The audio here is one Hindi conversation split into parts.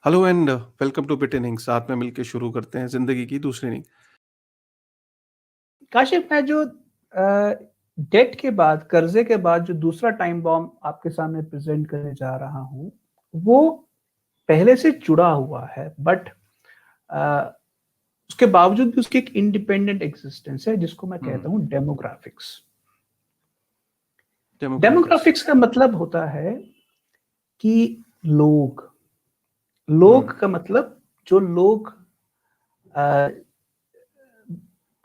Hello and welcome two bit innings. साथ में मिलके शुरू करते हैं जिंदगी की दूसरी इनिंग। काशिफ, मैं जो डेट के बाद, कर्जे के बाद जो दूसरा टाइम बॉम्ब आपके सामने प्रेजेंट करने जा रहा हूँ, वो पहले से जुड़ा हुआ है, बट उसके बावजूद भी उसकी एक इंडिपेंडेंट एग्जिस्टेंस है, जिसको मैं कहता हूँ डेमोग्राफिक्स। डेमोग्राफिक्स। डेमोग्राफिक्स का मतलब होता है कि लोग का मतलब जो लोग अ,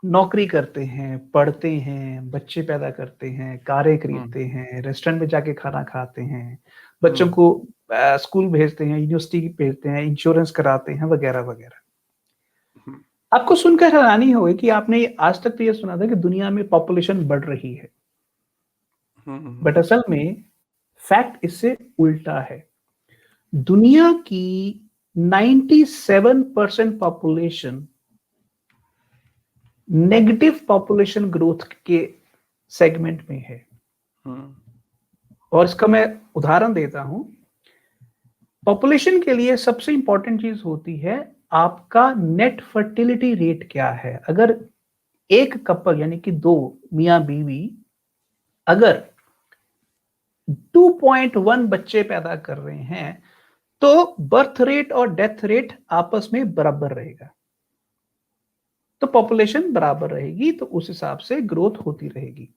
नौकरी करते हैं, पढ़ते हैं, बच्चे पैदा करते हैं, कारें खरीदते हैं, रेस्टोरेंट में जाके खाना खाते हैं, बच्चों को स्कूल भेजते हैं, यूनिवर्सिटी भेजते हैं, इंश्योरेंस कराते हैं, वगैरह वगैरह। आपको सुनकर हैरानी होगी कि आपने आज तक तो ये सुना था कि दुनिया में पॉपुलेशन बढ़ रही है, बट असल में फैक्ट इससे उल्टा है। दुनिया की 97% पॉपुलेशन नेगेटिव पॉपुलेशन ग्रोथ के सेगमेंट में है। और इसका मैं उदाहरण देता हूं। पॉपुलेशन के लिए सबसे इंपॉर्टेंट चीज होती है आपका नेट फर्टिलिटी रेट क्या है। अगर एक कपल यानी कि दो मियां बीवी अगर 2.1 बच्चे पैदा कर रहे हैं तो बर्थ रेट और डेथ रेट आपस में बराबर रहेगा, तो पॉपुलेशन बराबर रहेगी, तो उस हिसाब से ग्रोथ होती रहेगी।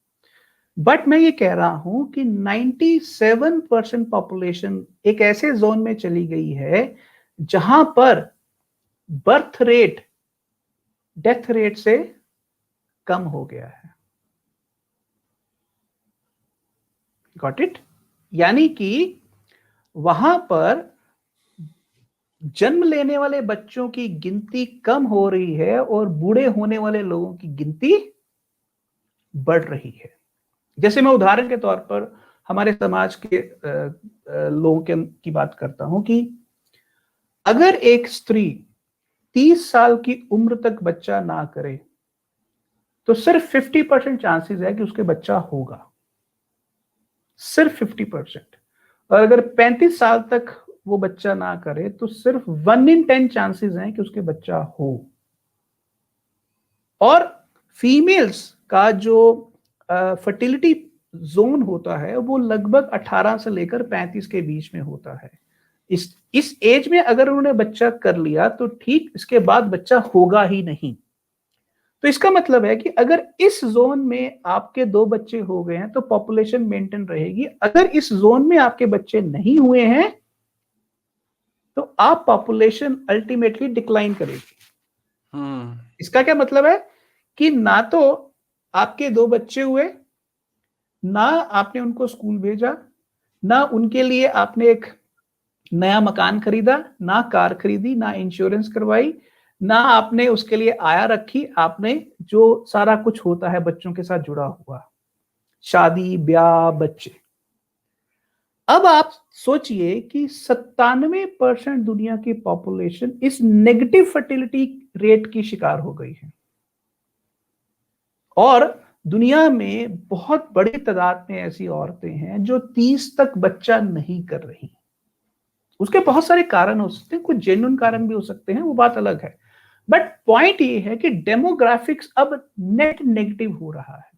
बट मैं ये कह रहा हूं कि 97% पॉपुलेशन एक ऐसे जोन में चली गई है जहां पर बर्थ रेट डेथ रेट से कम हो गया है। Got it? यानी कि वहां पर जन्म लेने वाले बच्चों की गिनती कम हो रही है और बूढ़े होने वाले लोगों की गिनती बढ़ रही है। जैसे मैं उदाहरण के तौर पर हमारे समाज के लोगों की बात करता हूं कि अगर एक स्त्री 30 साल की उम्र तक बच्चा ना करे तो सिर्फ 50% चांसेस है कि उसके बच्चा होगा, सिर्फ 50%। और अगर 35 साल तक वो बच्चा ना करे तो सिर्फ 1 in 10 चांसेस हैं कि उसके बच्चा हो। और फीमेल्स का जो फर्टिलिटी जोन होता है वो लगभग 18 से लेकर 35 के बीच में होता है। इस एज में अगर उन्होंने बच्चा कर लिया तो ठीक, इसके बाद बच्चा होगा ही नहीं। तो इसका मतलब है कि अगर इस जोन में आपके 2 बच्चे हो गए हैं तो पॉपुलेशन मेंटेन रहेगी। अगर इस जोन में आपके बच्चे नहीं हुए हैं तो आप पॉपुलेशन अल्टीमेटली डिक्लाइन करेगी। इसका क्या मतलब है कि ना तो आपके 2 बच्चे हुए, ना आपने उनको स्कूल भेजा, ना उनके लिए आपने एक नया मकान खरीदा, ना कार खरीदी, ना इंश्योरेंस करवाई, ना आपने उसके लिए आया रखी, आपने जो सारा कुछ होता है बच्चों के साथ जुड़ा हुआ, शादी ब्याह बच्चे। अब आप सोचिए कि 97% दुनिया की पॉपुलेशन इस नेगेटिव फर्टिलिटी रेट की शिकार हो गई है और दुनिया में बहुत बड़ी तादाद में ऐसी औरतें हैं जो 30 तक बच्चा नहीं कर रही। उसके बहुत सारे कारण हो सकते हैं, कुछ जेन्युइन कारण भी हो सकते हैं, वो बात अलग है। बट पॉइंट ये है कि डेमोग्राफिक्स अब नेट नेगेटिव हो रहा है।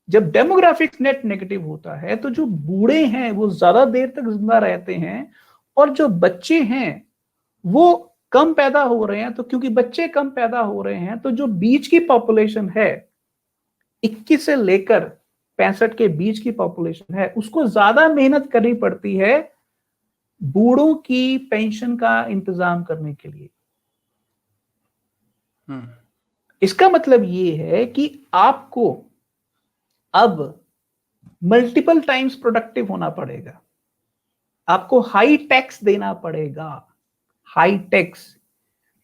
जब डेमोग्राफिक्स नेट नेगेटिव होता है तो जो बूढ़े हैं वो ज्यादा देर तक जिंदा रहते हैं और जो बच्चे हैं वो कम पैदा हो रहे हैं। तो क्योंकि बच्चे कम पैदा हो रहे हैं तो जो बीच की पॉपुलेशन है, 21 से लेकर 65 के बीच की पॉपुलेशन है, उसको ज्यादा मेहनत करनी पड़ती है बूढ़ों की पेंशन का इंतजाम करने के लिए। इसका मतलब ये है कि आपको अब मल्टीपल टाइम्स प्रोडक्टिव होना पड़ेगा, आपको हाई टैक्स देना पड़ेगा, हाई टैक्स,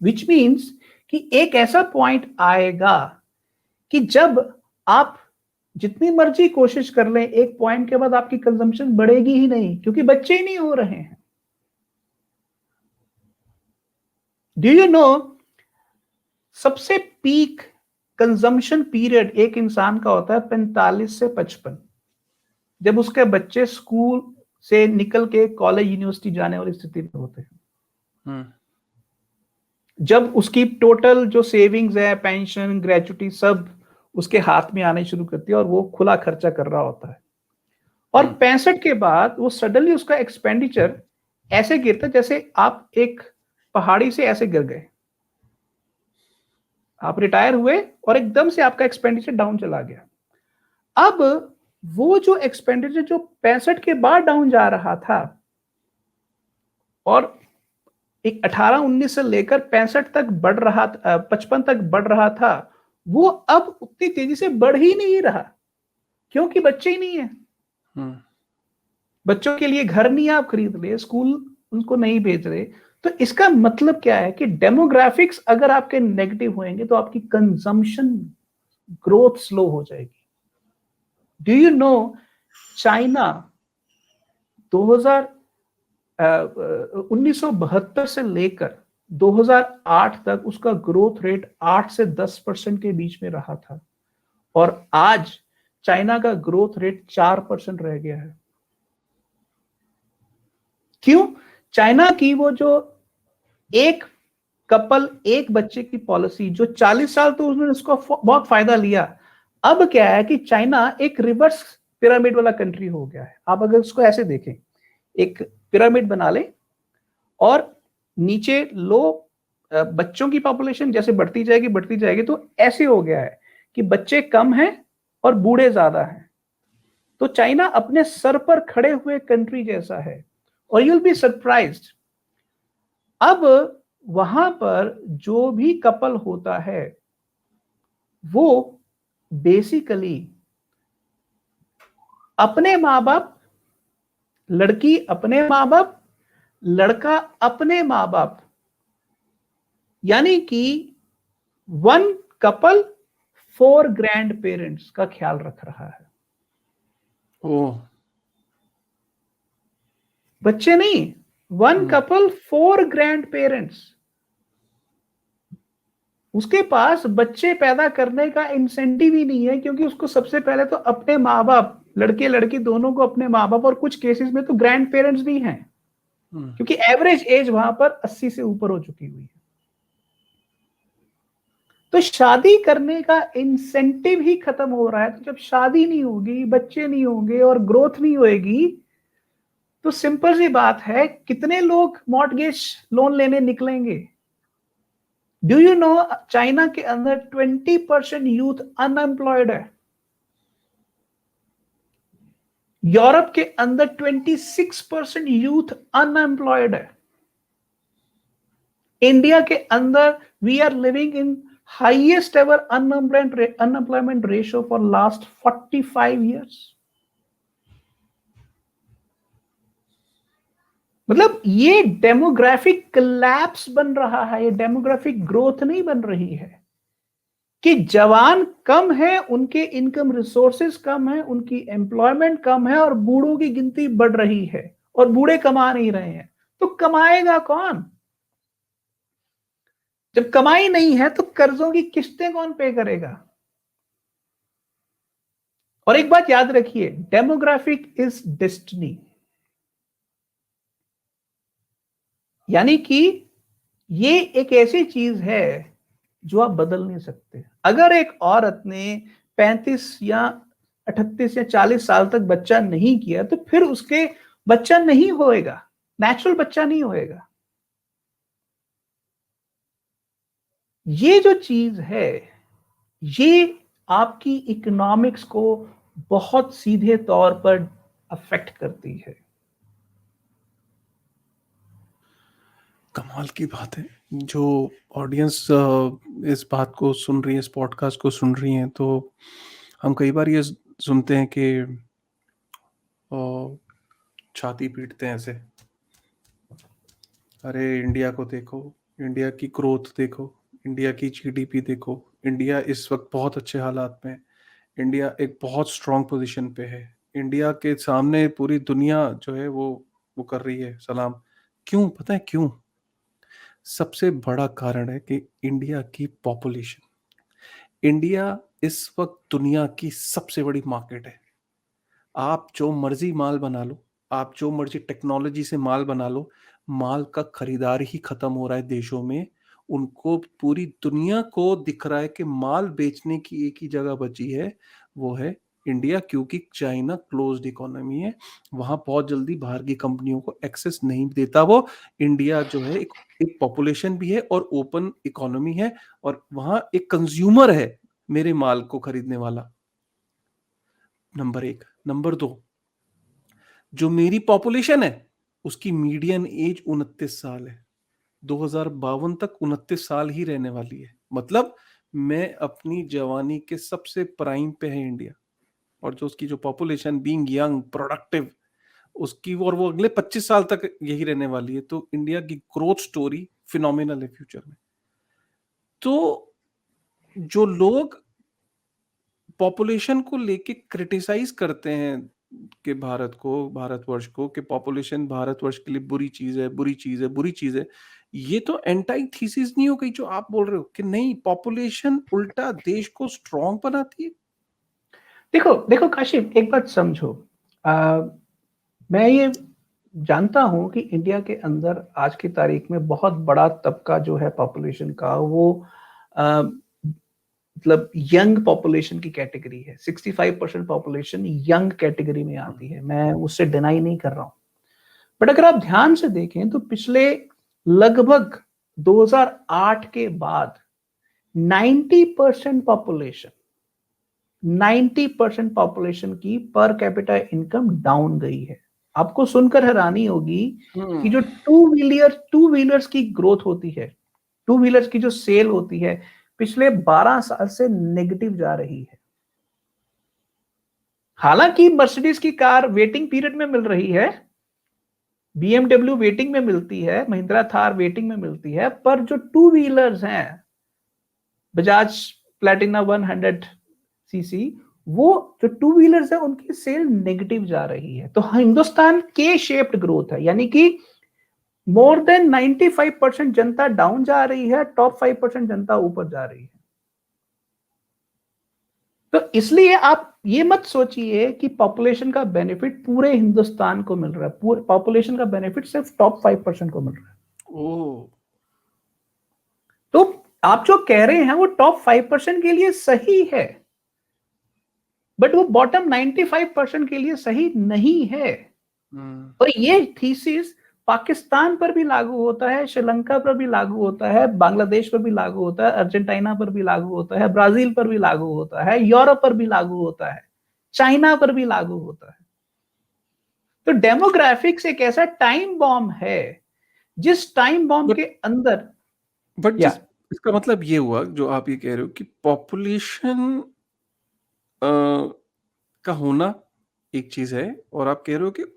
विच मीन्स कि एक ऐसा पॉइंट आएगा कि जब आप जितनी मर्जी कोशिश कर लें, एक पॉइंट के बाद आपकी कंजम्पशन बढ़ेगी ही नहीं, क्योंकि बच्चे ही नहीं हो रहे हैं। डू यू नो सबसे पीक कंजम्पशन पीरियड एक इंसान का होता है 45 से 55, जब उसके बच्चे स्कूल से निकल के कॉलेज यूनिवर्सिटी जाने वाली स्थिति में होते हैं। जब उसकी टोटल जो सेविंग्स है, पेंशन, ग्रेजुटी, सब उसके हाथ में आने शुरू करती है और वो खुला खर्चा कर रहा होता है। और 65 के बाद वो सडनली उसका एक्सपेंडिचर ऐसे गिरता जैसे आप एक पहाड़ी से ऐसे गिर गए। आप रिटायर हुए और एकदम से आपका एक्सपेंडिचर डाउन चला गया। अब वो जो एक्सपेंडिचर जो 65 के बाद डाउन जा रहा था और एक 18-19 से लेकर 65 तक बढ़ रहा, 55 तक बढ़ रहा था, वो अब उतनी तेजी से बढ़ ही नहीं रहा, क्योंकि बच्चे ही नहीं है। बच्चों के लिए घर नहीं आप खरीद रहे, स्कूल उनको नहीं भेज रहे। तो इसका मतलब क्या है कि डेमोग्राफिक्स अगर आपके नेगेटिव होंगे तो आपकी कंजम्पशन ग्रोथ स्लो हो जाएगी। डू यू नो चाइना 1972 से लेकर 2008 तक उसका ग्रोथ रेट 8 से 10% के बीच में रहा था, और आज चाइना का ग्रोथ रेट 4% रह गया है। क्यों? चाइना की वो जो एक कपल एक बच्चे की पॉलिसी, जो 40 साल तो उसने उसको बहुत फायदा लिया, अब क्या है कि चाइना एक रिवर्स पिरामिड वाला कंट्री हो गया है। आप अगर उसको ऐसे देखें, एक पिरामिड बना ले और नीचे लो बच्चों की पॉपुलेशन जैसे बढ़ती जाएगी, तो ऐसे हो गया है कि बच्चे कम हैं और बूढ़े ज्यादा हैं। तो चाइना अपने सर पर खड़े हुए कंट्री जैसा है, और यू विल बी सरप्राइज्ड, अब वहां पर जो भी कपल होता है वो बेसिकली अपने माँ बाप, लड़की अपने माँ बाप, लड़का अपने माँ बाप, यानी कि 1 कपल 4 ग्रैंड पेरेंट्स का ख्याल रख रहा है। बच्चे नहीं, 1 कपल 4 ग्रैंड पेरेंट्स। उसके पास बच्चे पैदा करने का इंसेंटिव ही नहीं है, क्योंकि उसको सबसे पहले तो अपने माँ बाप, लड़के लड़की दोनों को अपने माँ बाप, और कुछ केसेस में तो ग्रैंड पेरेंट्स भी हैं, क्योंकि एवरेज एज वहां पर 80 से ऊपर हो चुकी हुई है। तो शादी करने का इंसेंटिव ही खत्म हो रहा है। तो जब शादी नहीं होगी, बच्चे नहीं होंगे और ग्रोथ नहीं होएगी, तो सिंपल सी बात है, कितने लोग मॉर्टगेज लोन लेने निकलेंगे? डू यू नो चाइना के अंदर 20% यूथ अनएम्प्लॉयड है। यूरोप के अंदर 26% यूथ अनएम्प्लॉयड है। इंडिया के अंदर we are living in highest ever unemployment ratio for last 45 years। मतलब ये डेमोग्राफिक कोलैप्स बन रहा है, ये डेमोग्राफिक ग्रोथ नहीं बन रही है कि जवान कम है, उनके इनकम रिसोर्सेज कम है, उनकी एम्प्लॉयमेंट कम है और बूढ़ों की गिनती बढ़ रही है, और बूढ़े कमा नहीं रहे हैं। तो कमाएगा कौन? जब कमाई नहीं है तो कर्जों की किस्तें कौन पे करेगा? और एक बात याद रखिए, डेमोग्राफिक इज डेस्टिनी, यानी कि ये एक ऐसी चीज है जो आप बदल नहीं सकते। अगर एक औरत ने 35 या 38 या 40 साल तक बच्चा नहीं किया, तो फिर उसके बच्चा नहीं होएगा, नेचुरल बच्चा नहीं होएगा। ये जो चीज है, ये आपकी इकोनॉमिक्स को बहुत सीधे तौर पर अफेक्ट करती है। कमाल की बात है। जो ऑडियंस इस बात को सुन रही है, इस पॉडकास्ट को सुन रही हैं, तो हम कई बार ये सुनते हैं कि छाती पीटते हैं ऐसे, अरे इंडिया को देखो, इंडिया की ग्रोथ देखो, इंडिया की जीडीपी देखो, इंडिया इस वक्त बहुत अच्छे हालात में है, इंडिया एक बहुत स्ट्रांग पोजीशन पे है, इंडिया के सामने पूरी दुनिया जो है वो कर रही है सलाम। क्यों? पता है क्यों? सबसे बड़ा कारण है कि इंडिया की पॉपुलेशन। इंडिया इस वक्त दुनिया की सबसे बड़ी मार्केट है। आप जो मर्जी माल बना लो, आप जो मर्जी टेक्नोलॉजी से माल बना लो, माल का खरीदार ही खत्म हो रहा है देशों में। उनको पूरी दुनिया को दिख रहा है कि माल बेचने की एक ही जगह बची है, वो है इंडिया, क्योंकि चाइना क्लोज्ड इकोनॉमी है, वहां बहुत जल्दी बाहर की कंपनियों को एक्सेस नहीं देता वो। इंडिया जो है एक पॉपुलेशन भी है और ओपन इकोनॉमी है, और वहां एक कंज्यूमर है मेरे माल को खरीदने वाला, नंबर एक। नंबर दो, जो मेरी पॉपुलेशन है उसकी मीडियन एज 29 साल है, 2052 तक 29 साल ही रहने वाली है। मतलब मैं अपनी जवानी के सबसे प्राइम पे है इंडिया, और जो उसकी जो पॉपुलेशन बीइंग यंग प्रोडक्टिव उसकी, और वो अगले 25 साल तक यही रहने वाली है। तो इंडिया की ग्रोथ स्टोरी फिनोमिनल है फ्यूचर में। तो जो लोग पॉपुलेशन को लेके क्रिटिसाइज करते हैं कि भारत को, भारतवर्ष को, कि पॉपुलेशन भारतवर्ष के लिए बुरी चीज है, बुरी चीज है, बुरी चीज है, ये तो एंटाई थीसिस नहीं हो गई जो आप बोल रहे हो कि नहीं, पॉपुलेशन उल्टा देश को स्ट्रांग बनाती है। देखो देखो काशिफ, एक बात समझो, मैं ये जानता हूं कि इंडिया के अंदर आज की तारीख में बहुत बड़ा तबका जो है पॉपुलेशन का, वो मतलब यंग पॉपुलेशन की कैटेगरी है। 65% पॉपुलेशन यंग कैटेगरी में आती है, मैं उससे डिनाई नहीं कर रहा हूं। बट अगर आप ध्यान से देखें तो पिछले लगभग 2008 के बाद 90% पॉपुलेशन 90% पॉपुलेशन की पर कैपिटा इनकम डाउन गई है। आपको सुनकर हैरानी होगी कि जो टू व्हीलर्स की ग्रोथ होती है, टू व्हीलर्स की जो सेल होती है, पिछले 12 साल से नेगेटिव जा रही है। हालांकि मर्सिडीज की कार वेटिंग पीरियड में मिल रही है, बीएमडब्ल्यू वेटिंग में मिलती है, महिंद्रा थार वेटिंग में मिलती है, पर जो टू व्हीलर्स हैं, बजाज प्लैटिना 100 सीसी, वो जो टू व्हीलर्स है उनकी सेल नेगेटिव जा रही है। तो हिंदुस्तान के शेप्ड ग्रोथ है, यानी कि मोर देन 95% जनता डाउन जा रही है, टॉप 5% जनता ऊपर जा रही है। तो इसलिए आप ये मत सोचिए कि पॉपुलेशन का बेनिफिट पूरे हिंदुस्तान को मिल रहा है, पूरे पॉपुलेशन का बेनिफिट सिर्फ टॉप 5% को मिल रहा है। ओ, तो आप जो कह रहे हैं वो टॉप 5% के लिए सही है, बट वो बॉटम 95% के लिए सही नहीं है। और ये थीसिस पाकिस्तान पर भी लागू होता है, श्रीलंका पर भी लागू होता है, बांग्लादेश पर भी लागू होता है, अर्जेंटीना पर भी लागू होता है, ब्राजील पर भी लागू होता है, यूरोप पर भी लागू होता है, चाइना पर भी लागू होता है। तो डेमोग्राफिक्स एक ऐसा टाइम बॉम्ब है, जिस टाइम बॉम्ब के अंदर, बट इसका मतलब ये हुआ जो आप ये कह रहे हो कि पॉपुलेशन का होना एक चीज है, और आप कह रहे हो कि,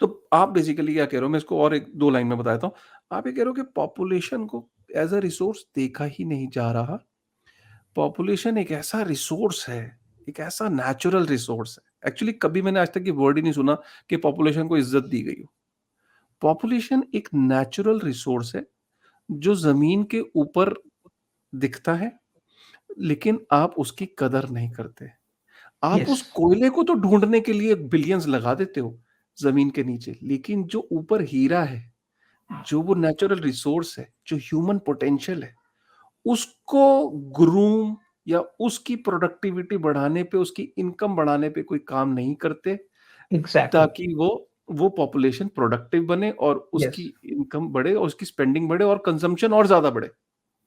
तो आप बेसिकली क्या कह रहे हो, मैं इसको और एक दो लाइन में बताता हूँ। आप ये कह रहे हो कि पॉपुलेशन को एज अ रिसोर्स देखा ही नहीं जा रहा। पॉपुलेशन एक ऐसा रिसोर्स है, एक ऐसा नेचुरल रिसोर्स है। एक्चुअली कभी मैंने आज तक ये वर्ड ही नहीं सुना कि पॉपुलेशन को इज्जत दी गई हो। पॉपुलेशन एक नेचुरल रिसोर्स है जो जमीन के ऊपर दिखता है, लेकिन आप उसकी कदर नहीं करते। आप यस उस कोयले को तो ढूंढने के लिए बिलियंस लगा देते हो जमीन के नीचे, लेकिन जो ऊपर हीरा है, जो वो नेचुरल रिसोर्स है, जो ह्यूमन पोटेंशियल है, उसको ग्रूम या उसकी प्रोडक्टिविटी बढ़ाने पे, उसकी इनकम बढ़ाने पे कोई काम नहीं करते, एग्जैक्टली ताकि वो पॉपुलेशन प्रोडक्टिव बने और यस उसकी इनकम बढ़े और उसकी स्पेंडिंग बढ़े और कंजम्पशन और ज्यादा बढ़े।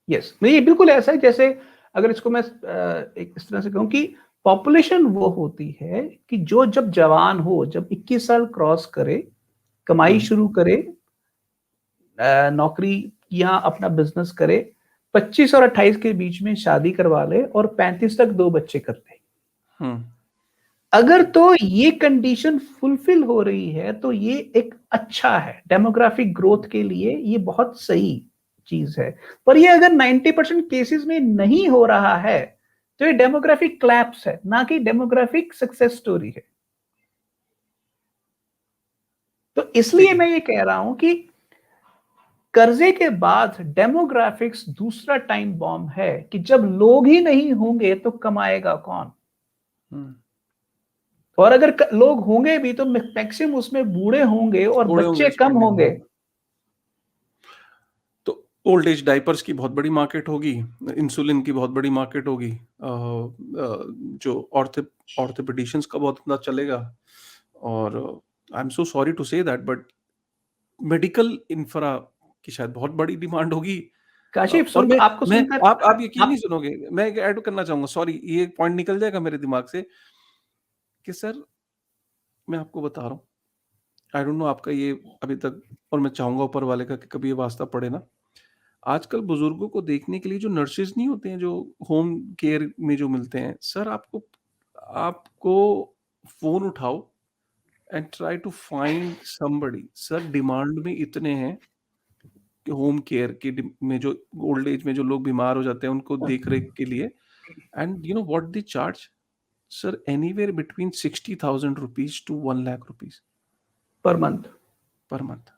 यस, नहीं ये बिल्कुल ऐसा है जैसे, अगर इसको मैं एक इस तरह से कहूं कि पॉपुलेशन वो होती है कि जो जब जवान हो, जब 21 साल क्रॉस करे, कमाई शुरू करे, नौकरी या अपना बिजनेस करे, 25 और 28 के बीच में शादी करवा ले और 35 तक 2 बच्चे कर ले। अगर तो ये कंडीशन फुलफिल हो रही है तो ये एक अच्छा है, डेमोग्राफिक ग्रोथ के लिए ये बहुत सही चीज है। पर ये अगर 90% केसेस में नहीं हो रहा है तो ये डेमोग्राफिक क्लैप्स है, ना कि डेमोग्राफिक सक्सेस स्टोरी है। तो इसलिए मैं ये कह रहा हूं कि कर्जे के बाद डेमोग्राफिक्स दूसरा टाइम बॉम्ब है कि जब लोग ही नहीं होंगे तो कमाएगा कौन। और अगर लोग होंगे भी तो मैक्सिमम उसमें बूढ़े होंगे और बूढ़े बच्चे होंगे, कम स्टूडेंट होंगे। तो ओल्ड एज डाइपर्स की बहुत बड़ी मार्केट होगी, इंसुलिन की बहुत बड़ी मार्केट होगी, जो ऑर्थोपेडिशियंस का बहुत अंदाज चलेगा। और I am so sorry to say that, but medical infra की शायद बहुत बड़ी डिमांड होगी। काशिफ और आपको मैं सुनकर आप यकीन नहीं सुनोगे, मैं एक ऐड करना चाहूंगा, सॉरी ये पॉइंट निकल जाएगा मेरे दिमाग से, कि सर मैं आपको बता रहा हूँ, आई डोंट नो आपका ये अभी तक, और मैं चाहूंगा ऊपर वाले का कि कभी ये वास्ता पड़े ना, आजकल बुजुर्गों को देखने के लिए जो नर्सेज नहीं होते हैं, जो होम केयर में जो मिलते हैं, सर आपको आपको फोन उठाओ and try to find somebody, sir demand में इतने हैं कि होम केयर के में जो ओल्ड एज में जो लोग बीमार हो जाते हैं उनको देख रेख के लिए, and you know what they charge, sir anywhere between 60,000 rupees to 1 lakh rupees per month. Per month.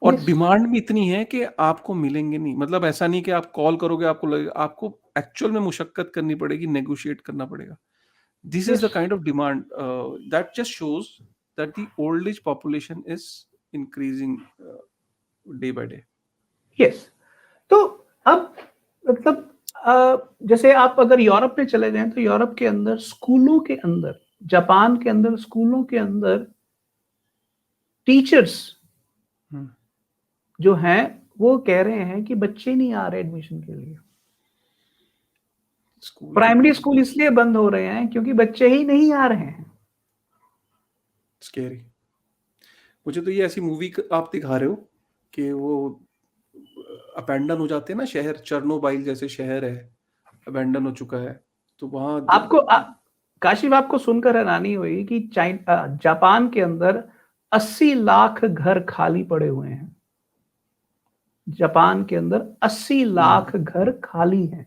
और यस, डिमांड भी इतनी है कि आपको मिलेंगे नहीं, मतलब ऐसा नहीं कि आप कॉल करोगे आपको लगेगा, आपको एक्चुअल में मुशक्कत करनी पड़ेगी, नेगोशिएट करना पड़ेगा। This is yes, the kind of demand that just shows that the old age population is increasing day by day. Yes. तो अब मतलब जैसे आप अगर यूरोप में चले जाएं तो यूरोप के अंदर स्कूलों के अंदर, जापान के अंदर स्कूलों के अंदर टीचर्स जो हैं वो कह रहे हैं कि बच्चे नहीं आ रहे एडमिशन के लिए। स्कूल प्राइमरी स्कूल इसलिए बंद हो रहे हैं क्योंकि बच्चे ही नहीं आ रहे हैं। स्कैरी। मुझे तो ये ऐसी मूवी आप दिखा रहे हो कि वो अबैंडन हो जाते हैं ना शहर, चर्नोबाइल जैसे शहर है, अबैंडन हो चुका है, तो वहां आपको काशिफ आपको सुनकर हैरानी हुई कि जापान के अंदर 80 लाख घर खाली पड़े हुए हैं। जापान के अंदर 80 लाख घर खाली हैं।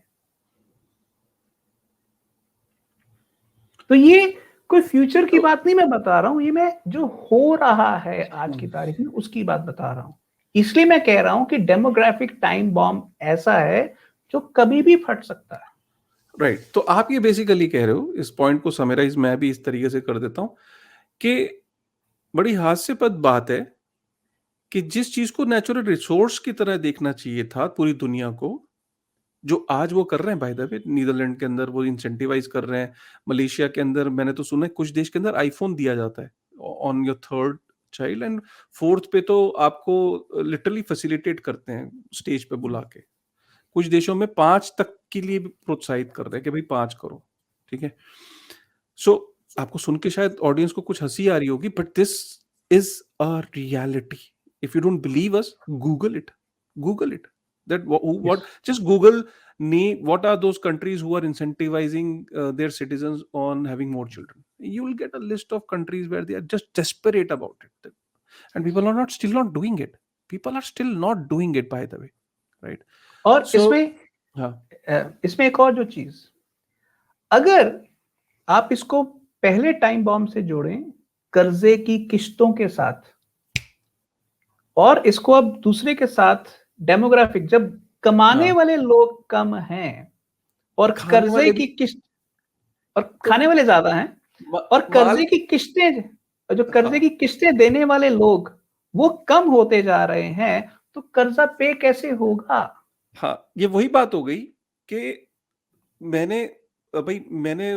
तो ये कोई फ्यूचर की बात नहीं मैं बता रहा हूं, ये मैं जो हो रहा है आज की तारीख में उसकी बात बता रहा हूं। इसलिए मैं कह रहा हूं कि डेमोग्राफिक टाइम बॉम्ब ऐसा है जो कभी भी फट सकता है। राइट। तो आप ये बेसिकली कह रहे हो, इस पॉइंट को समराइज मैं भी इस तरीके से कर देता हूं कि बड़ी हास्यास्पद बात है कि जिस चीज को नेचुरल रिसोर्स की तरह देखना चाहिए था पूरी दुनिया को, जो आज वो कर रहे हैं, बाय द वे नीदरलैंड के अंदर वो इंसेंटिवाइज कर रहे हैं, मलेशिया के अंदर मैंने तो सुना है कुछ देश के अंदर आईफोन दिया जाता है on your third child, and fourth पे तो आपको लिटरली फैसिलिटेट करते हैं स्टेज पे बुला के। कुछ देशों में 5 तक के लिए भी प्रोत्साहित कर रहे हैं कि भाई 5 करो, ठीक है। सो आपको सुन के शायद ऑडियंस को कुछ हंसी आ रही होगी, but this is a reality. If you don't believe us, Google it, Google it, that what just google what are those countries who are incentivizing their citizens on having more children. You will get a list of countries where they are just desperate about it, and people are not still not doing it. People are still not doing it, by the way, right? और So इसमें एक और जो चीज, अगर आप इसको पहले टाइम बॉम्ब से जोड़ें कर्जे की किश्तों के साथ, और इसको अब दूसरे के साथ डेमोग्राफिक, जब कमाने वाले लोग कम हैं और खाने कर्जे वाले की किस्त, और तो खाने वाले ज्यादा हैं, और कर्जे की किस्तें, जो कर्जे की किस्तें देने वाले लोग वो कम होते जा रहे हैं, तो कर्जा पे कैसे होगा? हाँ, ये वही बात हो गई कि मैंने मैंने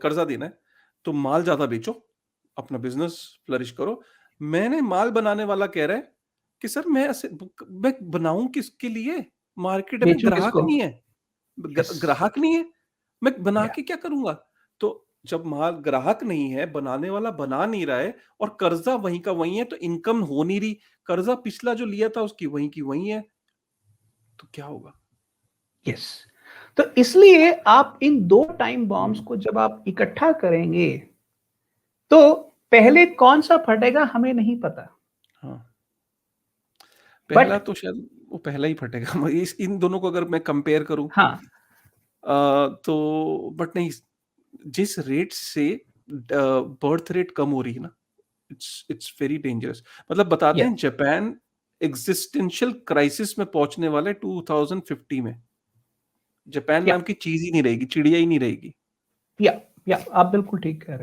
कर्जा देना है तो माल ज्यादा बेचो, अपना बिजनेस फ्लरिश करो। मैंने माल बनाने वाला कह रहा है कि सर मैं बनाऊं किसके लिए, मार्केट में बेचू ग्राहक किसको? नहीं है, Yes. ग्राहक नहीं है, मैं बना Yeah. के क्या करूंगा। तो जब माल ग्राहक नहीं है, बनाने वाला बना नहीं रहा है, और कर्जा वहीं का वहीं है, तो इनकम हो नहीं रही, कर्जा पिछला जो लिया था उसकी वहीं की वहीं है, तो क्या होगा? यस। तो इसलिए आप इन दो टाइम बॉम्ब्स को जब आप इकट्ठा करेंगे तो पहले कौन सा फटेगा हमें नहीं पता। हाँ, बट पहला तो शायद वो पहला ही फटेगा। इन दोनों को अगर मैं कंपेयर करूं, हाँ, तो बट नहीं, जिस रेट से बर्थ रेट कम हो रही है ना, इट्स वेरी डेंजरस। मतलब बताते या हैं जापान एग्जिस्टेंशियल क्राइसिस में पहुंचने वाला है 2050 में। जापान या नाम की चीज ही नहीं रहेगी, चिड़िया ही नहीं रहेगी। या आप बिल्कुल ठीक कह रहे हैं।